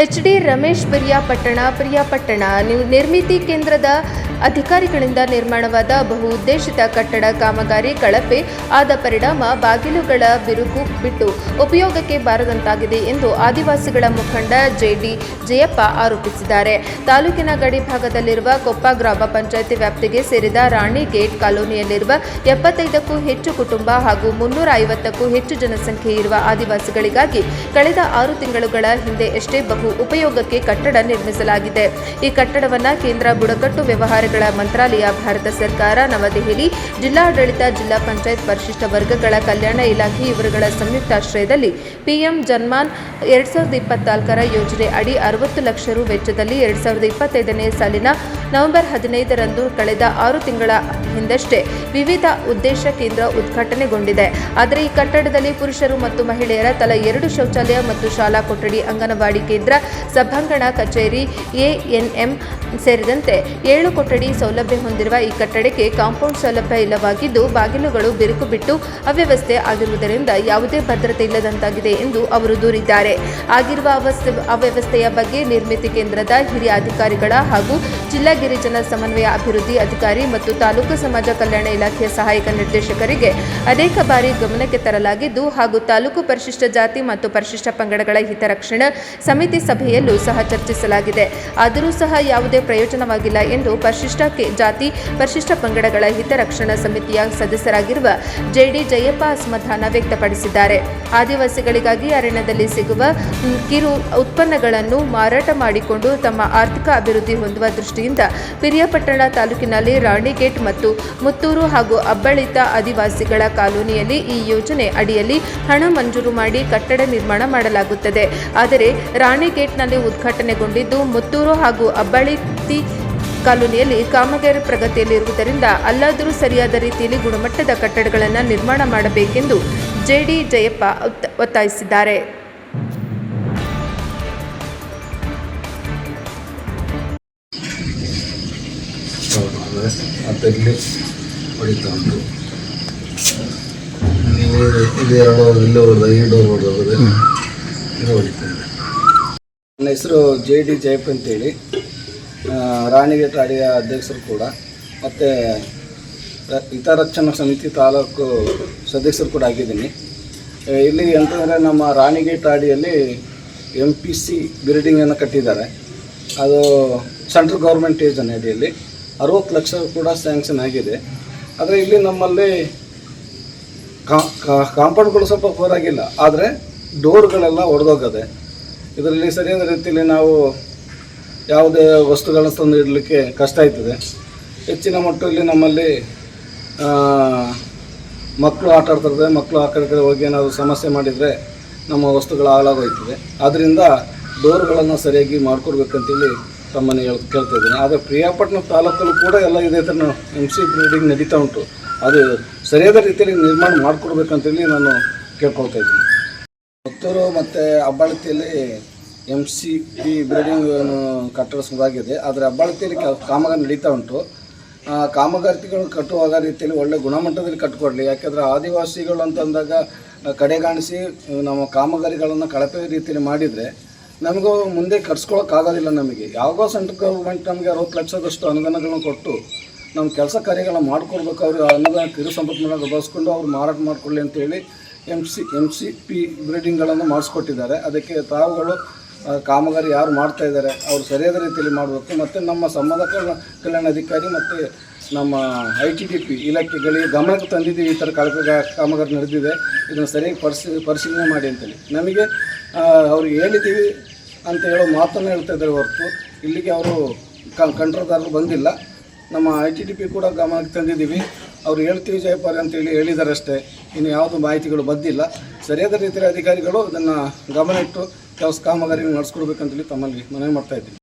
H D. Ramesh Piriyapatna ನಿರ್ಮಿತಿ ಕೇಂದ್ರದ ಅಧಿಕಾರಿಗಳಿಂದ ನಿರ್ಮಾಣವಾದ ಬಹು ಉದ್ದೇಶಿತ ಕಟ್ಟಡ ಕಾಮಗಾರಿ ಕಳಪೆ ಆದ ಪರಿಣಾಮ ಬಾಗಿಲುಗಳ ಬಿರುಕು ಬಿಟ್ಟು ಉಪಯೋಗಕ್ಕೆ ಬಾರದಂತಾಗಿದೆ ಎಂದು ಆದಿವಾಸಿಗಳ ಮುಖಂಡ ಜೆ.ಡಿ. ಜಯಪ್ಪ ಆರೋಪಿಸಿದ್ದಾರೆ. ತಾಲೂಕಿನ ಗಡಿ ಭಾಗದಲ್ಲಿರುವ ಕೊಪ್ಪ ಗ್ರಾಮ ಪಂಚಾಯಿತಿ ವ್ಯಾಪ್ತಿಗೆ ಸೇರಿದ ರಾಣಿ ಗೇಟ್ ಕಾಲೋನಿಯಲ್ಲಿರುವ 75ಕ್ಕೂ ಹೆಚ್ಚು ಕುಟುಂಬ ಹಾಗೂ 350ಕ್ಕೂ ಹೆಚ್ಚು ಜನಸಂಖ್ಯೆ ಇರುವ ಆದಿವಾಸಿಗಳಿಗಾಗಿ ಕಳೆದ 6 ತಿಂಗಳುಗಳ ಹಿಂದೆಯಷ್ಟೇ ಬಹು ಉಪಯೋಗಕ್ಕೆ ಕಟ್ಟಡ ನಿರ್ಮಿಸಲಾಗಿದೆ. ಈ ಕಟ್ಟಡವನ್ನು ಕೇಂದ್ರ ಬುಡಕಟ್ಟು ವ್ಯವಹಾರಗಳ ಮಂತ್ರಾಲಯ, ಭಾರತ ಸರ್ಕಾರ, ನವದೆಹಲಿ, ಜಿಲ್ಲಾಡಳಿತ, ಜಿಲ್ಲಾ ಪಂಚಾಯತ್ ಪರಿಶಿಷ್ಟ ವರ್ಗಗಳ ಕಲ್ಯಾಣ ಇಲಾಖೆ ಇವರುಗಳ ಸಂಯುಕ್ತಾಶ್ರಯದಲ್ಲಿ ಪಿಎಂ ಜನ್ಮಾನ್ 2024ರ ಯೋಜನೆ ಅಡಿ 60 ಲಕ್ಷ ರು ವೆಚ್ಚದಲ್ಲಿ 2025ನೇ ಸಾಲಿನ ನವೆಂಬರ್ 15ರಂದು ಕಳೆದ 6 ತಿಂಗಳ ಹಿಂದಷ್ಟೇ ವಿವಿಧ ಉದ್ದೇಶ ಕೇಂದ್ರ ಉದ್ಘಾಟನೆಗೊಂಡಿದೆ. ಆದರೆ ಈ ಕಟ್ಟಡದಲ್ಲಿ ಪುರುಷರು ಮತ್ತು ಮಹಿಳೆಯರ ತಲಾ 2 ಶೌಚಾಲಯ ಮತ್ತು ಶಾಲಾ ಕೊಠಡಿ, ಅಂಗನವಾಡಿ ಕೇಂದ್ರ, ಸಭಾಂಗಣ, ಕಚೇರಿ, ಎಎನ್ಎಂ ಸೇರಿದಂತೆ 7 ಕೊಠಡಿ ಸೌಲಭ್ಯ ಹೊಂದಿರುವ ಈ ಕಟ್ಟಡಕ್ಕೆ ಕಾಂಪೌಂಡ್ ಸೌಲಭ್ಯ ಇಲ್ಲವಾಗಿದ್ದು ಬಾಗಿಲುಗಳು ಬಿರುಕು ಬಿಟ್ಟು ಅವ್ಯವಸ್ಥೆ ಆಗಿರುವುದರಿಂದ ಯಾವುದೇ ಭದ್ರತೆ ಇಲ್ಲದಂತಾಗಿದೆ ಎಂದು ಅವರು ದೂರಿದ್ದಾರೆ. ಆಗಿರುವ ಅವ್ಯವಸ್ಥೆಯ ಬಗ್ಗೆ ನಿರ್ಮಿತಿ ಕೇಂದ್ರದ ಹಿರಿಯ ಅಧಿಕಾರಿಗಳ ಹಾಗೂ ಜಿಲ್ಲಾ ಗಿರಿಜನ ಸಮನ್ವಯ ಅಭಿವೃದ್ಧಿ ಅಧಿಕಾರಿ ಮತ್ತು ತಾಲೂಕು ಸಮಾಜ ಕಲ್ಯಾಣ ಇಲಾಖೆಯ ಸಹಾಯಕ ನಿರ್ದೇಶಕರಿಗೆ ಅನೇಕ ಬಾರಿ ಗಮನಕ್ಕೆ ತರಲಾಗಿದ್ದು ಹಾಗೂ ತಾಲೂಕು ಪರಿಶಿಷ್ಟ ಜಾತಿ ಮತ್ತು ಪರಿಶಿಷ್ಟ ಪಂಗಡಗಳ ಹಿತರಕ್ಷಣಾ ಸಮಿತಿ ಸಭೆಯಲ್ಲೂ ಸಹ ಚರ್ಚಿಸಲಾಗಿದೆ. ಆದರೂ ಸಹ ಯಾವುದೇ ಪ್ರಯೋಜನವಾಗಿಲ್ಲ ಎಂದು ಪರಿಶಿಷ್ಟ ಜಾತಿ ಪರಿಶಿಷ್ಟ ಪಂಗಡಗಳ ಹಿತರಕ್ಷಣಾ ಸಮಿತಿಯ ಸದಸ್ಯರಾಗಿರುವ ಜೆ.ಡಿ. ಜಯಪ್ಪ ಅಸಮಾಧಾನ ವ್ಯಕ್ತಪಡಿಸಿದ್ದಾರೆ. ಆದಿವಾಸಿಗಳಿಗಾಗಿ ಅರಣ್ಯದಲ್ಲಿ ಸಿಗುವ ಕಿರು ಉತ್ಪನ್ನಗಳನ್ನು ಮಾರಾಟ ಮಾಡಿಕೊಂಡು ತಮ್ಮ ಆರ್ಥಿಕ ಅಭಿವೃದ್ಧಿ ಹೊಂದುವ ದೃಷ್ಟಿಯಿಂದ ಪಿರಿಯಾಪಟ್ಟಣ ತಾಲೂಕಿನಲ್ಲಿ ರಾಣಿಗೇಟ್ ಮತ್ತು ಮುತ್ತೂರು ಹಾಗೂ ಅಬ್ಬಳಿತ ಆದಿವಾಸಿಗಳ ಕಾಲೋನಿಯಲ್ಲಿ ಈ ಯೋಜನೆ ಅಡಿಯಲ್ಲಿ ಹಣ ಮಂಜೂರು ಮಾಡಿ ಕಟ್ಟಡ ನಿರ್ಮಾಣ ಮಾಡಲಾಗುತ್ತದೆ. ಆದರೆ ರಾಣಿಗೇಟ್ನಲ್ಲಿ ಉದ್ಘಾಟನೆಗೊಂಡಿದ್ದು ಮುತ್ತೂರು ಹಾಗೂ ಅಬ್ಬಳಿತಿ ಕಾಲೋನಿಯಲ್ಲಿ ಕಾಮಗಾರಿ ಪ್ರಗತಿಯಲ್ಲಿರುವುದರಿಂದ ಅಲ್ಲಾದರೂ ಸರಿಯಾದ ರೀತಿಯಲ್ಲಿ ಗುಣಮಟ್ಟದ ಕಟ್ಟಡಗಳನ್ನು ನಿರ್ಮಾಣ ಮಾಡಬೇಕೆಂದು ಜೆ.ಡಿ. ಜಯಪ್ಪ ಒತ್ತಾಯಿಸಿದ್ದಾರೆ. ಅದರಲ್ಲಿ ಹೊಡಿತಾ ಉಂಟು. ನೀವು ಇಲ್ಲಿ ಇಲ್ಲೇ ಹೊಡೆದ ಈ ಡೋರ್ ಹೊಡೆದವ್ರೆ ಇದು ಹೊಡಿತಾ ಇದೆ. ನನ್ನ ಹೆಸರು ಜೆ.ಡಿ. ಜಯಪ್ಪ ಅಂತೇಳಿ, ರಾಣಿಗೇಟ್ ಅಡಿಯ ಅಧ್ಯಕ್ಷರು ಕೂಡ, ಮತ್ತು ಹಿತರಕ್ಷಣಾ ಸಮಿತಿ ತಾಲೂಕು ಸದಸ್ಯರು ಕೂಡ ಆಗಿದ್ದೀನಿ. ಇಲ್ಲಿ ಅಂತಂದರೆ ನಮ್ಮ ರಾಣಿಗೇಟ್ ಅಡಿಯಲ್ಲಿ MPC ಬಿಲ್ಡಿಂಗನ್ನು ಕಟ್ಟಿದ್ದಾರೆ. ಅದು ಸೆಂಟ್ರಲ್ ಗೌರ್ಮೆಂಟ್ ಯೋಜನೆ ಅಡಿಯಲ್ಲಿ 60 ಲಕ್ಷ ಕೂಡ ಸ್ಯಾಂಕ್ಷನ್ ಆಗಿದೆ. ಆದರೆ ಇಲ್ಲಿ ನಮ್ಮಲ್ಲಿ ಕಾಂಪೌಂಡ್ಗಳು ಸ್ವಲ್ಪ ಹೊರಗಿಲ್ಲ, ಆದರೆ ಡೋರ್ಗಳೆಲ್ಲ ಒಡೆದೋಗದೆ. ಇದರಲ್ಲಿ ಸರಿಯಾದ ರೀತಿಯಲ್ಲಿ ನಾವು ಯಾವುದೇ ವಸ್ತುಗಳನ್ನ ತಂದು ಇಡಲಿಕ್ಕೆ ಕಷ್ಟ ಆಯ್ತದೆ. ಹೆಚ್ಚಿನ ಮಟ್ಟದಲ್ಲಿ ನಮ್ಮಲ್ಲಿ ಮಕ್ಕಳು ಆಟ ಆಡ್ತಿರ್ತದೆ. ಮಕ್ಕಳು ಆ ಕಡೆ ಹೋಗಿ ಏನಾದರೂ ಸಮಸ್ಯೆ ಮಾಡಿದರೆ ನಮ್ಮ ವಸ್ತುಗಳು ಹಾಳಾಗೋಯ್ತದೆ. ಆದ್ದರಿಂದ ಡೋರ್ಗಳನ್ನು ಸರಿಯಾಗಿ ಮಾಡಿಕೊಡ್ಬೇಕಂತೇಳಿ ತಮ್ಮನ್ನು ಕೇಳ್ತಾ ಇದ್ದೀನಿ. ಆದರೆ ಪ್ರಿಯಾಪಟ್ಟಣ ತಾಲೂಕಲ್ಲೂ ಕೂಡ ಎಲ್ಲ ಇದೇ ಥರ MC ಬಿಲ್ಡಿಂಗ್ ನಡೀತಾ ಉಂಟು. ಅದು ಸರಿಯಾದ ರೀತಿಯಲ್ಲಿ ನಿರ್ಮಾಣ ಮಾಡಿಕೊಡ್ಬೇಕಂತೇಳಿ ನಾನು ಕೇಳ್ಕೊಳ್ತಾ ಇದ್ದೀನಿ. ಮುತ್ತೂರು ಮತ್ತು ಅಬ್ಬಾಳತಿಯಲ್ಲಿ MCP ಬಿಲ್ಡಿಂಗ್ ಕಟ್ಟಡ ಶುರುವಾಗಿದೆ. ಆದರೆ ಅಬ್ಬಾಳತಿಯಲ್ಲಿ ಕಾಮಗಾರಿ ನಡೀತಾ ಉಂಟು. ಕಾಮಗಾರಿಗಳು ಕಟ್ಟುವಾಗ ರೀತಿಯಲ್ಲಿ ಒಳ್ಳೆಯ ಗುಣಮಟ್ಟದಲ್ಲಿ ಕಟ್ಟಿಕೊಡ್ಲಿ. ಯಾಕೆಂದರೆ ಆದಿವಾಸಿಗಳು ಅಂತಂದಾಗ ಕಡೆಗಾಣಿಸಿ ನಮ್ಮ ಕಾಮಗಾರಿಗಳನ್ನು ಕಳಪೆ ರೀತಿಯಲ್ಲಿ ಮಾಡಿದರೆ ನಮಗೂ ಮುಂದೆ ಕಟ್ಸ್ಕೊಳ್ಳೋಕ್ಕಾಗೋದಿಲ್ಲ. ನಮಗೆ ಯಾವಾಗೋ ಸೆಂಟ್ರಲ್ ಗೌರ್ಮೆಂಟ್ ನಮಗೆ 60 ಲಕ್ಷದಷ್ಟು ಅನುದಾನಗಳನ್ನು ಕೊಟ್ಟು ನಮ್ಮ ಕೆಲಸ ಕಾರ್ಯಗಳನ್ನ ಮಾಡಿಕೊಡ್ಬೇಕು. ಅವರು ಅನುದಾನ ಕಿರು ಸಂಪನ್ಮೂಲ ಬಳಸ್ಕೊಂಡು ಅವ್ರು ಮಾರಾಟ ಮಾಡಿಕೊಳ್ಳಿ ಅಂತೇಳಿ MCP ಬಿಲ್ಡಿಂಗ್ಗಳನ್ನು ಮಾಡಿಸ್ಕೊಟ್ಟಿದ್ದಾರೆ. ಅದಕ್ಕೆ ತಾವುಗಳು ಕಾಮಗಾರಿ ಯಾರು ಮಾಡ್ತಾಯಿದ್ದಾರೆ ಅವರು ಸರಿಯಾದ ರೀತಿಯಲ್ಲಿ ಮಾಡಬೇಕು. ಮತ್ತು ನಮ್ಮ ಸಮಾಜ ಕಲ್ಯಾಣ ಅಧಿಕಾರಿ ಮತ್ತು ನಮ್ಮ ITDP ಇಲಾಖೆಗಳಿಗೆ ಗಮನಕ್ಕೆ ತಂದಿದ್ದೀವಿ. ಈ ಥರ ಕಾಮಗಾರಿ ನಡೆದಿದೆ, ಇದನ್ನು ಸರಿಯಾಗಿ ಪರಿಶೀಲನೆ ಮಾಡಿ ಅಂತೇಳಿ ನಮಗೆ ಅವ್ರಿಗೆ ಹೇಳಿದ್ದೀವಿ ಅಂತ ಹೇಳೋ ಮಾತನ್ನು ಹೇಳ್ತಾ ಇದ್ದಾರೆ ಹೊರತು ಇಲ್ಲಿಗೆ ಅವರು ಕಂಟ್ರೋಲ್ದಾರರು ಬಂದಿಲ್ಲ. ನಮ್ಮ ITDP ಕೂಡ ಗಮನಕ್ಕೆ ತಂದಿದ್ದೀವಿ. ಅವ್ರು ಹೇಳ್ತೀವಿ ಜಯಪಾಲ ಅಂತೇಳಿ ಹೇಳಿದ್ದಾರೆ ಅಷ್ಟೇ, ಇನ್ನು ಯಾವುದು ಮಾಹಿತಿಗಳು ಬಂದಿಲ್ಲ. ಸರಿಯಾದ ರೀತಿಯಲ್ಲಿ ಅಧಿಕಾರಿಗಳು ಇದನ್ನು ಗಮನ ಇಟ್ಟು ಕೆಲಸ ಕಾಮಗಾರಿ ನಡೆಸ್ಕೊಡ್ಬೇಕಂತೇಳಿ ತಮ್ಮಲ್ಲಿ ಮನವಿ ಮಾಡ್ತಾಯಿದ್ದೀವಿ.